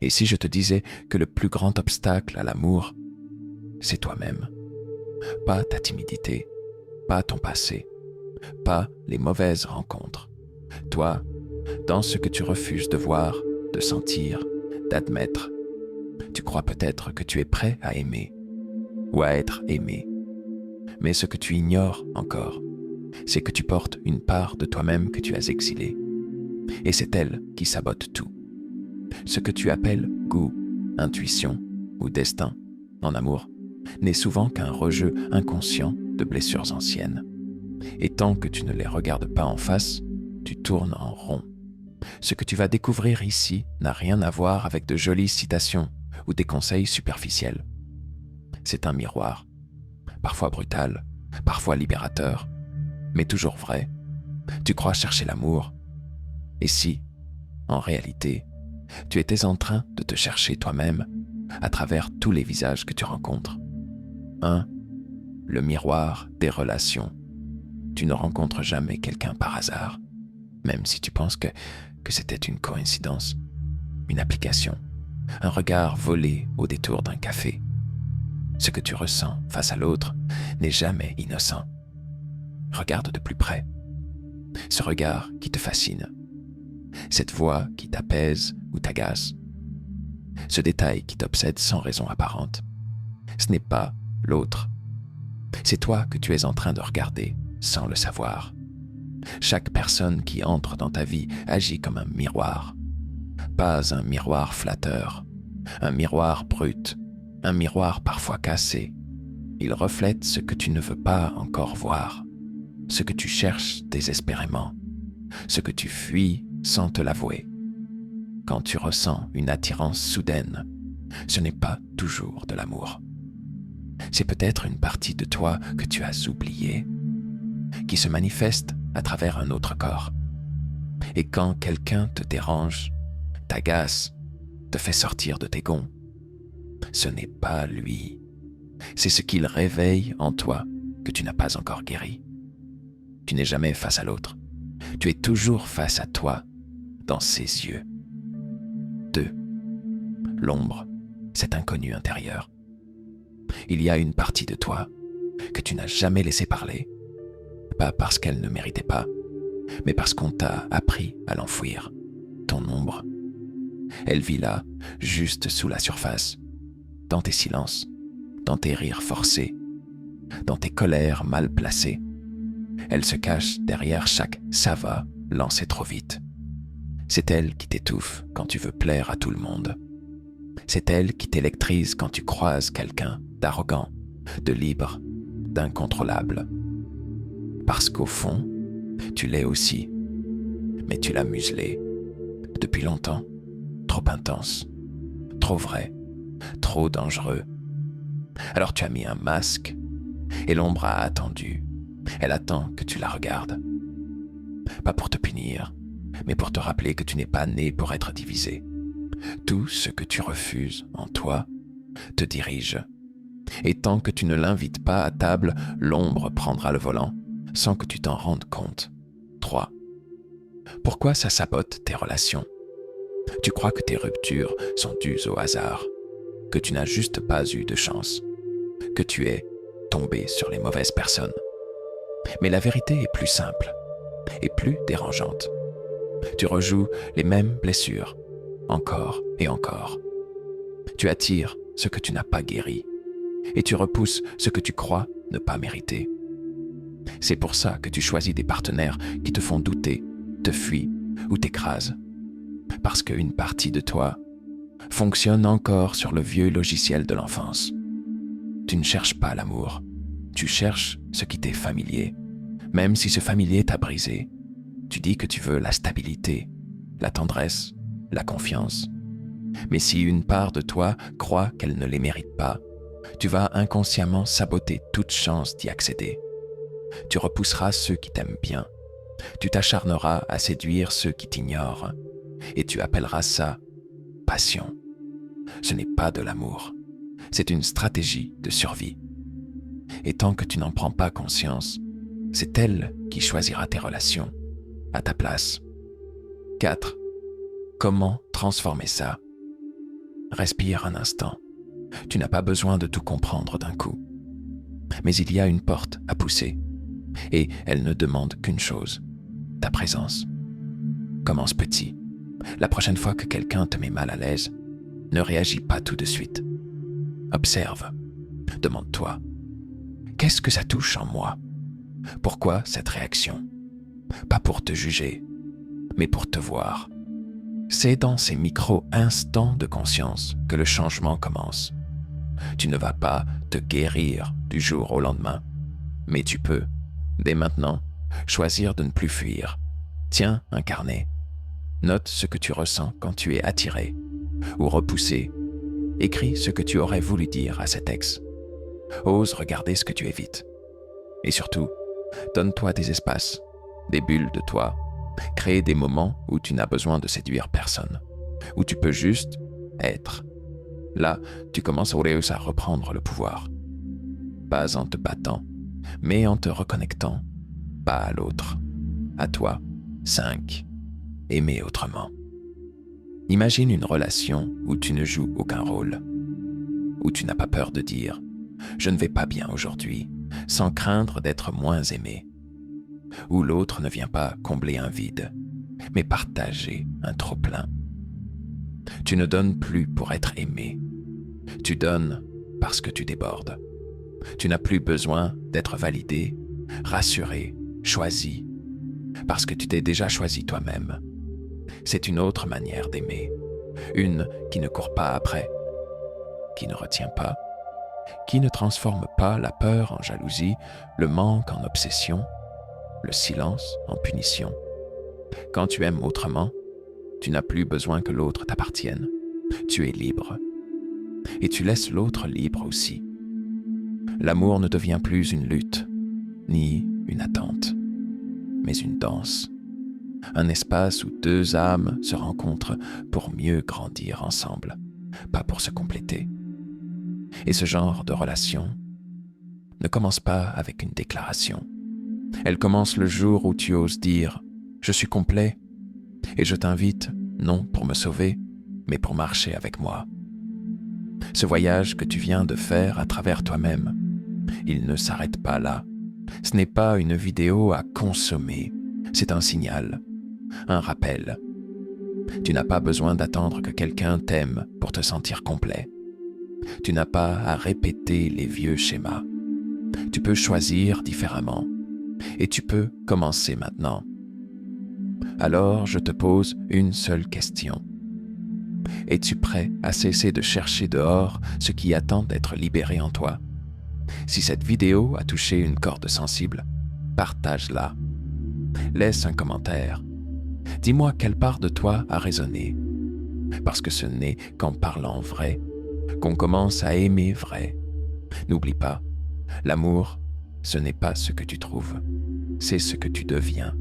Et si je te disais que le plus grand obstacle à l'amour, c'est toi-même, pas ta timidité, pas ton passé, pas les mauvaises rencontres. Toi, dans ce que tu refuses de voir, de sentir, d'admettre, tu crois peut-être que tu es prêt à aimer ou à être aimé. Mais ce que tu ignores encore, c'est que tu portes une part de toi-même que tu as exilée. Et c'est elle qui sabote tout. Ce que tu appelles goût, intuition ou destin en amour n'est souvent qu'un rejeu inconscient de blessures anciennes. Et tant que tu ne les regardes pas en face, tu tournes en rond. Ce que tu vas découvrir ici n'a rien à voir avec de jolies citations ou des conseils superficiels. C'est un miroir, parfois brutal, parfois libérateur, mais toujours vrai. Tu crois chercher l'amour. Et si, en réalité, tu étais en train de te chercher toi-même à travers tous les visages que tu rencontres? 1. Le miroir des relations. Tu ne rencontres jamais quelqu'un par hasard, même si tu penses que c'était une coïncidence, une application, un regard volé au détour d'un café. Ce que tu ressens face à l'autre n'est jamais innocent. Regarde de plus près. Ce regard qui te fascine. Cette voix qui t'apaise ou t'agace. Ce détail qui t'obsède sans raison apparente. Ce n'est pas l'autre. C'est toi que tu es en train de regarder sans le savoir. Chaque personne qui entre dans ta vie agit comme un miroir. Pas un miroir flatteur, un miroir brut, un miroir parfois cassé. Il reflète ce que tu ne veux pas encore voir, ce que tu cherches désespérément, ce que tu fuis sans te l'avouer. Quand tu ressens une attirance soudaine, ce n'est pas toujours de l'amour. C'est peut-être une partie de toi que tu as oubliée, qui se manifeste à travers un autre corps. Et quand quelqu'un te dérange, t'agace, te fait sortir de tes gonds, ce n'est pas lui. C'est ce qu'il réveille en toi que tu n'as pas encore guéri. Tu n'es jamais face à l'autre. Tu es toujours face à toi, dans ses yeux. 2. L'ombre, cet inconnu intérieur. Il y a une partie de toi que tu n'as jamais laissé parler, pas parce qu'elle ne méritait pas, mais parce qu'on t'a appris à l'enfouir, ton ombre. Elle vit là, juste sous la surface, dans tes silences, dans tes rires forcés, dans tes colères mal placées. Elle se cache derrière chaque « ça va » lancé trop vite. C'est elle qui t'étouffe quand tu veux plaire à tout le monde. C'est elle qui t'électrise quand tu croises quelqu'un d'arrogant, de libre, d'incontrôlable. Parce qu'au fond, tu l'es aussi, mais tu l'as muselé depuis longtemps, trop intense, trop vrai, trop dangereux. Alors tu as mis un masque et l'ombre a attendu. Elle attend que tu la regardes. Pas pour te punir, mais pour te rappeler que tu n'es pas né pour être divisé. Tout ce que tu refuses en toi te dirige. Et tant que tu ne l'invites pas à table, l'ombre prendra le volant, sans que tu t'en rendes compte. 3. Pourquoi ça sabote tes relations? Tu crois que tes ruptures sont dues au hasard, que tu n'as juste pas eu de chance, que tu es tombé sur les mauvaises personnes. Mais la vérité est plus simple et plus dérangeante. Tu rejoues les mêmes blessures, encore et encore. Tu attires ce que tu n'as pas guéri et tu repousses ce que tu crois ne pas mériter. C'est pour ça que tu choisis des partenaires qui te font douter, te fuient ou t'écrasent. Parce qu'une partie de toi fonctionne encore sur le vieux logiciel de l'enfance. Tu ne cherches pas l'amour, tu cherches ce qui t'est familier. Même si ce familier t'a brisé, tu dis que tu veux la stabilité, la tendresse, la confiance. Mais si une part de toi croit qu'elle ne les mérite pas, tu vas inconsciemment saboter toute chance d'y accéder. Tu repousseras ceux qui t'aiment bien. Tu t'acharneras à séduire ceux qui t'ignorent. Et tu appelleras ça passion. Ce n'est pas de l'amour. C'est une stratégie de survie. Et tant que tu n'en prends pas conscience, c'est elle qui choisira tes relations à ta place. 4. Comment transformer ça? Respire un instant. Tu n'as pas besoin de tout comprendre d'un coup. Mais il y a une porte à pousser, et elle ne demande qu'une chose, ta présence. Commence petit. La prochaine fois que quelqu'un te met mal à l'aise, ne réagis pas tout de suite. Observe. Demande-toi, qu'est-ce que ça touche en moi? Pourquoi cette réaction? Pas pour te juger, mais pour te voir. C'est dans ces micro-instants de conscience que le changement commence. Tu ne vas pas te guérir du jour au lendemain, mais tu peux, dès maintenant, choisir de ne plus fuir. Tiens un carnet. Note ce que tu ressens quand tu es attiré ou repoussé. Écris ce que tu aurais voulu dire à cet ex. Ose regarder ce que tu évites. Et surtout, donne-toi des espaces, des bulles de toi. Crée des moments où tu n'as besoin de séduire personne, où tu peux juste être. Là, tu commences à reprendre le pouvoir. Pas en te battant, mais en te reconnectant, pas à l'autre, à toi. 5. Aimer autrement. Imagine une relation où tu ne joues aucun rôle, où tu n'as pas peur de dire « je ne vais pas bien aujourd'hui » sans craindre d'être moins aimé, où l'autre ne vient pas combler un vide, mais partager un trop-plein. Tu ne donnes plus pour être aimé, tu donnes parce que tu débordes. Tu n'as plus besoin d'être validé, rassuré, choisi, parce que tu t'es déjà choisi toi-même. C'est une autre manière d'aimer, une qui ne court pas après, qui ne retient pas, qui ne transforme pas la peur en jalousie, le manque en obsession, le silence en punition. Quand tu aimes autrement, tu n'as plus besoin que l'autre t'appartienne. Tu es libre. Et tu laisses l'autre libre aussi. L'amour ne devient plus une lutte, ni une attente, mais une danse. Un espace où deux âmes se rencontrent pour mieux grandir ensemble, pas pour se compléter. Et ce genre de relation ne commence pas avec une déclaration. Elle commence le jour où tu oses dire « je suis complet et je t'invite, non pour me sauver, mais pour marcher avec moi ». Ce voyage que tu viens de faire à travers toi-même, il ne s'arrête pas là. Ce n'est pas une vidéo à consommer, c'est un signal, un rappel. Tu n'as pas besoin d'attendre que quelqu'un t'aime pour te sentir complet. Tu n'as pas à répéter les vieux schémas. Tu peux choisir différemment et tu peux commencer maintenant. Alors je te pose une seule question. Es-tu prêt à cesser de chercher dehors ce qui attend d'être libéré en toi? Si cette vidéo a touché une corde sensible, partage-la. Laisse un commentaire. Dis-moi quelle part de toi a résonné. Parce que ce n'est qu'en parlant vrai qu'on commence à aimer vrai. N'oublie pas, l'amour, ce n'est pas ce que tu trouves, c'est ce que tu deviens.